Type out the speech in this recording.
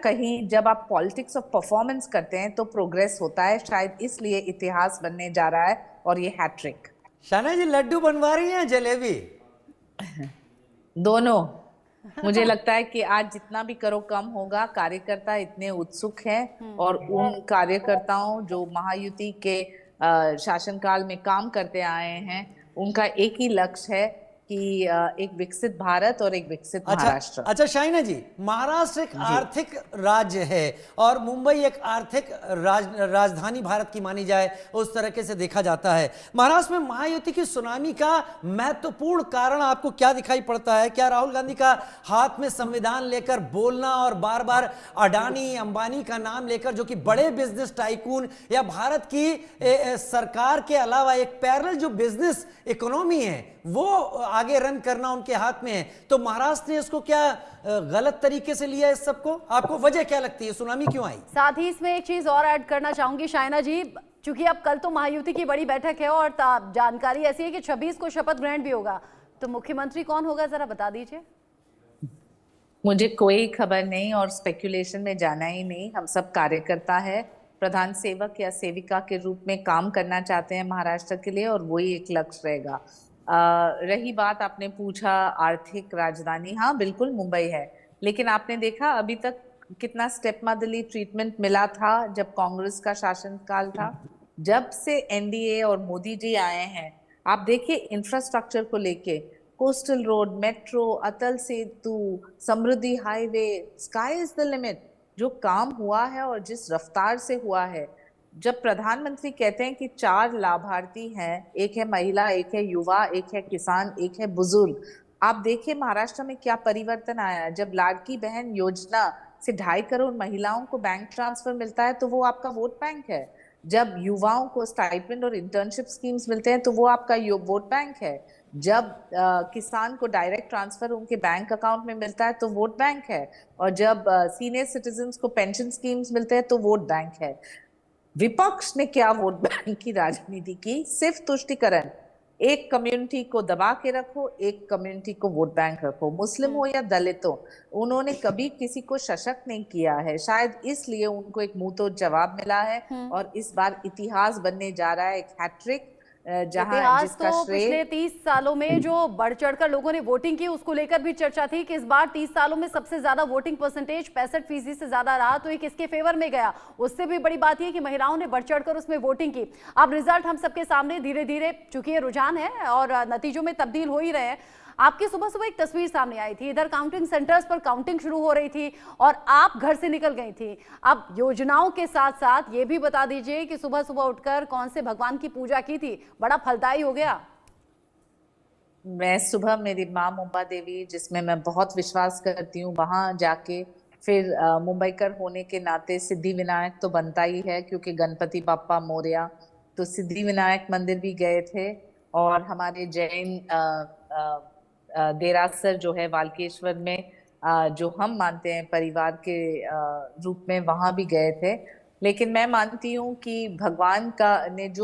कहीं जब आप पॉलिटिक्स ऑफ परफॉर्मेंस करते हैं तो प्रोग्रेस होता है, शायद इसलिए इतिहास बनने जा रहा है और ये हैट्रिक। शाना जी लड्डू बनवा रही हैं जलेबी? दोनों। मुझे लगता है कि आज जितना भी करो कम होगा। कार्यकर्ता इतने उत्सुक हैं और उन कार्यकर्ताओं जो महायुति के शासनकाल में काम करते आए हैं, उनका एक ही लक्ष्य है कि एक विकसित भारत और एक विकसित अच्छा महाराष्ट्र। अच्छा शाइना जी, महाराष्ट्र एक जी। आर्थिक राज्य है और मुंबई एक आर्थिक राजधानी भारत की मानी जाए, उस तरीके से देखा जाता है। महाराष्ट्र में महायुति की सुनामी का महत्वपूर्ण कारण आपको क्या दिखाई पड़ता है? क्या राहुल गांधी का हाथ में संविधान लेकर बोलना और बार बार अडानी अंबानी का नाम लेकर, जो कि बड़े बिजनेस टाइकून, या भारत की सरकार के अलावा एक पैरेलल जो बिजनेस इकोनॉमी है वो आगे रन करना उनके हाथ में है, तो महाराष्ट्र ने इसको क्या गलत तरीके से लिया? इस सबको आपको वजह क्या लगती है, सुनामी क्यों आई? साथ ही इसमें एक चीज और ऐड करना चाहूंगी शाइना जी, चूंकि अब कल तो महायुति की बड़ी बैठक है और जानकारी ऐसी है कि 26 को शपथ ग्रहण भी होगा, तो मुख्यमंत्री कौन होगा जरा बता दीजिए। मुझे कोई खबर नहीं और स्पेकुलेशन में जाना ही नहीं। हम सब कार्यकर्ता है, प्रधान सेवक या सेविका के रूप में काम करना चाहते हैं महाराष्ट्र के लिए और वही एक लक्ष्य रहेगा। रही बात आपने पूछा आर्थिक राजधानी, हाँ बिल्कुल मुंबई है, लेकिन आपने देखा अभी तक कितना स्टेप मदरली ट्रीटमेंट मिला था जब कांग्रेस का शासनकाल था। जब से एनडीए और मोदी जी आए हैं, आप देखिए इंफ्रास्ट्रक्चर को लेके, coastal road, metro, Atal Setu, Samriddhi highway, sky is the limit. जो काम हुआ है और जिस रफ्तार से हुआ है, जब प्रधानमंत्री कहते हैं कि 4 लाभार्थी हैं, एक है महिला, एक है युवा, एक है किसान, एक है बुजुर्ग। आप देखिए महाराष्ट्र में क्या परिवर्तन आया। जब लाड़की बहन योजना से 2.5 करोड़ महिलाओं को बैंक ट्रांसफर मिलता है तो वो आपका वोट बैंक है। जब युवाओं को स्टाइपेंड और इंटर्नशिप स्कीम्स मिलते हैं तो वो आपका वोट बैंक है। जब किसान को डायरेक्ट ट्रांसफर उनके बैंक अकाउंट में मिलता है तो वोट बैंक है। और जब सीनियर सिटीजन्स को पेंशन स्कीम्स मिलते हैं तो वोट बैंक है। विपक्ष ने क्या वोट बैंक की राजनीति की? सिर्फ तुष्टीकरण। एक कम्युनिटी को दबा के रखो, एक कम्युनिटी को वोट बैंक रखो, मुस्लिम हो या दलित हो। उन्होंने कभी किसी को सशक्त नहीं किया है, शायद इसलिए उनको एक मुंह तो जवाब मिला है। और इस बार इतिहास बनने जा रहा है, एक हैट्रिक, जहां इतिहास जिसका तो श्रेय पिछले 30 सालों में जो बढ़ चढ़कर लोगों ने वोटिंग की उसको लेकर भी चर्चा थी कि इस बार 30 सालों में सबसे ज्यादा वोटिंग परसेंटेज 65% से ज्यादा रहा, तो एक इसके फेवर में गया। उससे भी बड़ी बात यह कि महिलाओं ने बढ़ चढ़कर उसमें वोटिंग की। अब रिजल्ट हम सबके सामने धीरे धीरे, चूंकि ये रुझान है और नतीजों में तब्दील हो ही रहे हैं। आपकी सुबह सुबह एक तस्वीर सामने आई थी, इधर काउंटिंग सेंटर्स पर काउंटिंग शुरू हो रही थी और आप घर से निकल गई थी। अब योजनाओं के साथ साथ ये भी बता दीजिए कि सुबह सुबह उठकर कौन से भगवान की पूजा की थी, बड़ा फलदायी हो गया? मैं सुबह मेरी माँ मुंबा देवी, जिसमें मैं बहुत विश्वास करती हूँ, वहां जाके फिर मुंबईकर होने के नाते सिद्धि विनायक तो बनता ही है क्योंकि गणपति बाप्पा मोरया, तो सिद्धि विनायक मंदिर भी गए थे। और हमारे जैन देरासर जो है वाल्केश्वर में, जो हम मानते हैं परिवार के रूप में, वहां भी गए थे। लेकिन मैं मानती हूँ कि भगवान का ने जो